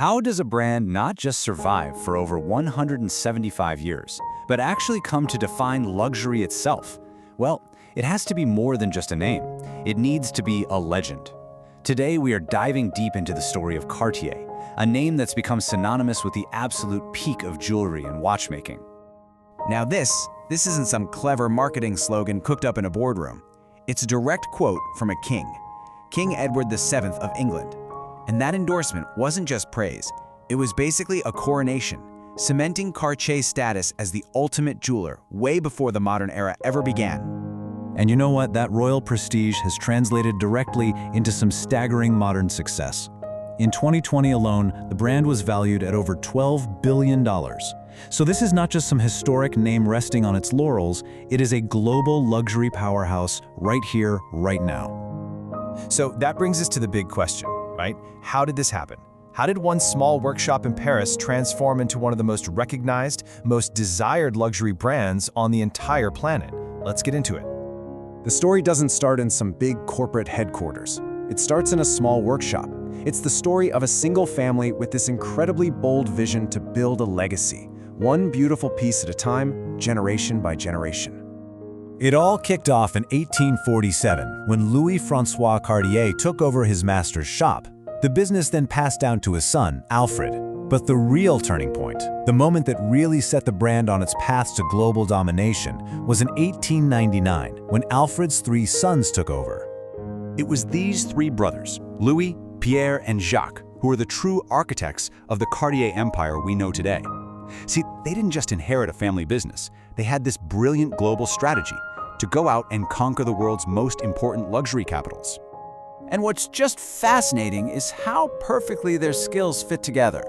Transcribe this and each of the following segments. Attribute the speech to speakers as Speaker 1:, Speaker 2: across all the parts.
Speaker 1: How does a brand not just survive for over 175 years, but actually come to define luxury itself? Well, it has to be more than just a name. It needs to be a legend. Today, we are diving deep into the story of Cartier, a name that's become synonymous with the absolute peak of jewelry and watchmaking.
Speaker 2: Now this isn't some clever marketing slogan cooked up in a boardroom. It's a direct quote from a king, King Edward VII of England. And that endorsement wasn't just praise, it was basically a coronation, cementing Cartier's status as the ultimate jeweler way before the modern era ever began.
Speaker 3: And you know what? That royal prestige has translated directly into some staggering modern success. In 2020 alone, the brand was valued at over $12 billion. So this is not just some historic name resting on its laurels, it is a global luxury powerhouse right here, right now.
Speaker 4: So that brings us to the big question, right? How did this happen? How did one small workshop in Paris transform into one of the most recognized, most desired luxury brands on the entire planet? Let's get into it.
Speaker 5: The story doesn't start in some big corporate headquarters. It starts in a small workshop. It's the story of a single family with this incredibly bold vision to build a legacy, one beautiful piece at a time, generation by generation.
Speaker 3: It all kicked off in 1847 when Louis-François Cartier took over his master's shop. The business then passed down to his son, Alfred. But the real turning point, the moment that really set the brand on its path to global domination, was in 1899 when Alfred's three sons took over.
Speaker 1: It was these three brothers, Louis, Pierre, and Jacques, who were the true architects of the Cartier empire we know today. See, they didn't just inherit a family business. They had this brilliant global strategy to go out and conquer the world's most important luxury capitals.
Speaker 6: And what's just fascinating is how perfectly their skills fit together.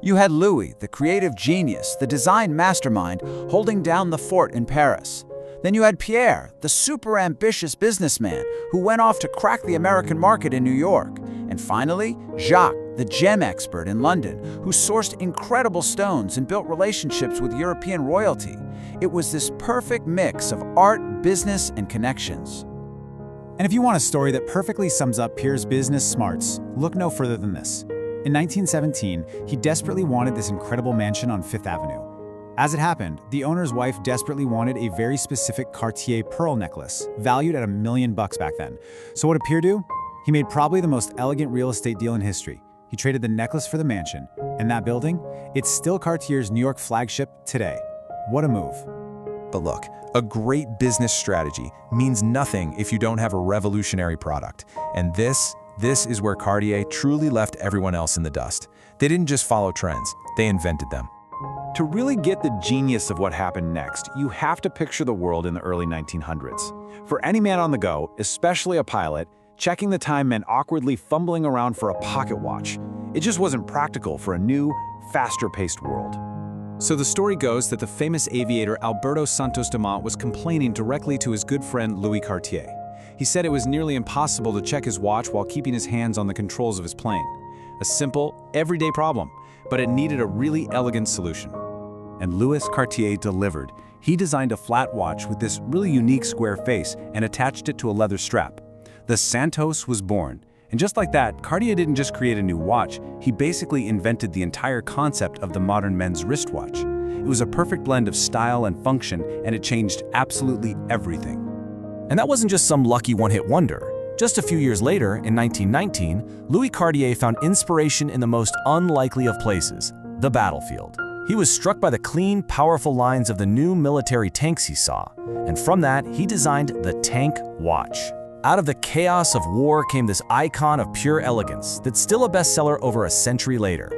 Speaker 6: You had Louis, the creative genius, the design mastermind, holding down the fort in Paris. Then you had Pierre, the super ambitious businessman who went off to crack the American market in New York. And finally, Jacques, the gem expert in London, who sourced incredible stones and built relationships with European royalty. It was this perfect mix of art, business, and connections.
Speaker 7: And if you want a story that perfectly sums up Pierre's business smarts, look no further than this. In 1917, he desperately wanted this incredible mansion on Fifth Avenue. As it happened, the owner's wife desperately wanted a very specific Cartier pearl necklace, valued at $1 million back then. So what did Pierre do? He made probably the most elegant real estate deal in history. He traded the necklace for the mansion, and that building, it's still Cartier's New York flagship today. What a move.
Speaker 4: But look, a great business strategy means nothing if you don't have a revolutionary product. And this is where Cartier truly left everyone else in the dust. They didn't just follow trends, they invented them.
Speaker 1: To really get the genius of what happened next, you have to picture the world in the early 1900s. For any man on the go, especially a pilot, checking the time meant awkwardly fumbling around for a pocket watch. It just wasn't practical for a new, faster-paced world.
Speaker 8: So the story goes that the famous aviator Alberto Santos Dumont was complaining directly to his good friend Louis Cartier. He said it was nearly impossible to check his watch while keeping his hands on the controls of his plane. A simple, everyday problem, but it needed a really elegant solution.
Speaker 3: And Louis Cartier delivered. He designed a flat watch with this really unique square face and attached it to a leather strap. The Santos was born. And just like that, Cartier didn't just create a new watch, he basically invented the entire concept of the modern men's wristwatch. It was a perfect blend of style and function, and it changed absolutely everything.
Speaker 2: And that wasn't just some lucky one-hit wonder. Just a few years later, in 1919, Louis Cartier found inspiration in the most unlikely of places, the battlefield. He was struck by the clean, powerful lines of the new military tanks he saw, and from that, he designed the tank watch. Out of the chaos of war came this icon of pure elegance that's still a bestseller over a century later.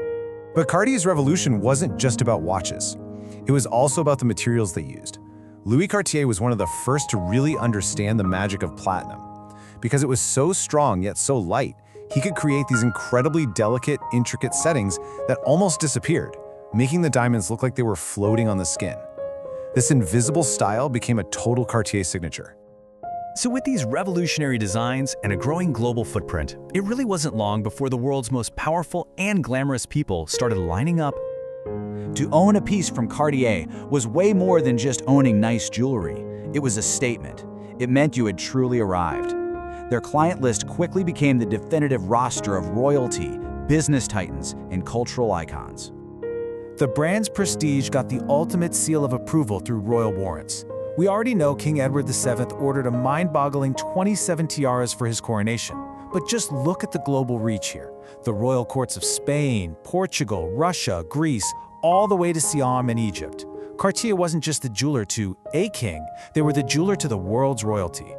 Speaker 4: But Cartier's revolution wasn't just about watches. It was also about the materials they used. Louis Cartier was one of the first to really understand the magic of platinum. Because it was so strong yet so light, he could create these incredibly delicate, intricate settings that almost disappeared, making the diamonds look like they were floating on the skin. This invisible style became a total Cartier signature.
Speaker 2: So with these revolutionary designs and a growing global footprint, it really wasn't long before the world's most powerful and glamorous people started lining up.
Speaker 6: To own a piece from Cartier was way more than just owning nice jewelry. It was a statement. It meant you had truly arrived. Their client list quickly became the definitive roster of royalty, business titans and cultural icons.
Speaker 2: The brand's prestige got the ultimate seal of approval through royal warrants. We already know King Edward VII ordered a mind-boggling 27 tiaras for his coronation. But just look at the global reach here. The royal courts of Spain, Portugal, Russia, Greece, all the way to Siam and Egypt. Cartier wasn't just the jeweler to a king, they were the jeweler to the world's royalty.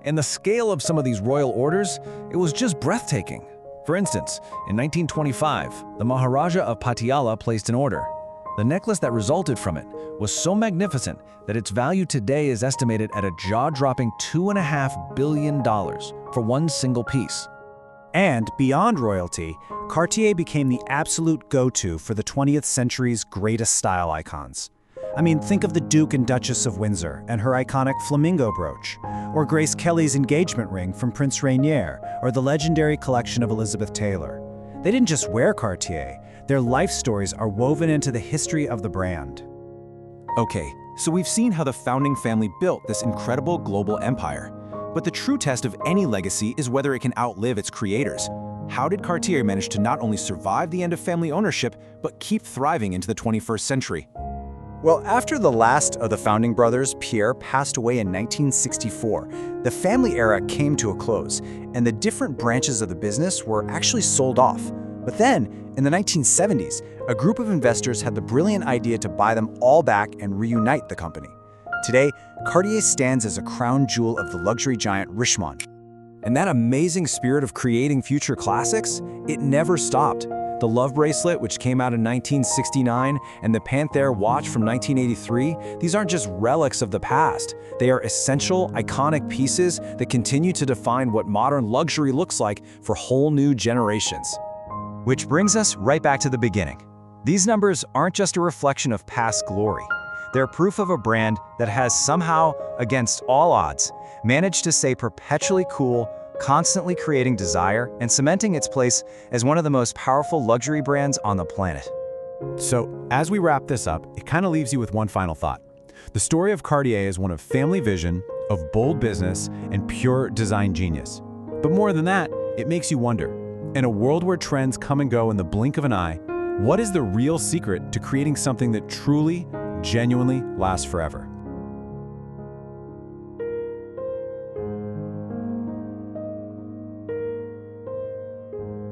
Speaker 5: And the scale of some of these royal orders, it was just breathtaking. For instance, in 1925, the Maharaja of Patiala placed an order. The necklace that resulted from it was so magnificent that its value today is estimated at a jaw-dropping $2.5 billion for one single piece.
Speaker 3: And beyond royalty, Cartier became the absolute go-to for the 20th century's greatest style icons. I mean, think of the Duke and Duchess of Windsor and her iconic flamingo brooch, or Grace Kelly's engagement ring from Prince Rainier, or the legendary collection of Elizabeth Taylor. They didn't just wear Cartier, their life stories are woven into the history of the brand.
Speaker 1: Okay, so we've seen how the founding family built this incredible global empire. But the true test of any legacy is whether it can outlive its creators. How did Cartier manage to not only survive the end of family ownership, but keep thriving into the 21st century?
Speaker 6: Well, after the last of the founding brothers, Pierre, passed away in 1964, the family era came to a close, and the different branches of the business were actually sold off. But then, in the 1970s, a group of investors had the brilliant idea to buy them all back and reunite the company. Today, Cartier stands as a crown jewel of the luxury giant Richemont.
Speaker 5: And that amazing spirit of creating future classics, it never stopped. The Love Bracelet, which came out in 1969, and the Panthère watch from 1983, these aren't just relics of the past. They are essential, iconic pieces that continue to define what modern luxury looks like for whole new generations.
Speaker 2: Which brings us right back to the beginning. These numbers aren't just a reflection of past glory. They're proof of a brand that has somehow, against all odds, managed to stay perpetually cool, constantly creating desire and cementing its place as one of the most powerful luxury brands on the planet.
Speaker 3: So, as we wrap this up, it kind of leaves you with one final thought. The story of Cartier is one of family vision, of bold business, and pure design genius. But more than that, it makes you wonder, in a world where trends come and go in the blink of an eye, what is the real secret to creating something that truly, genuinely lasts forever?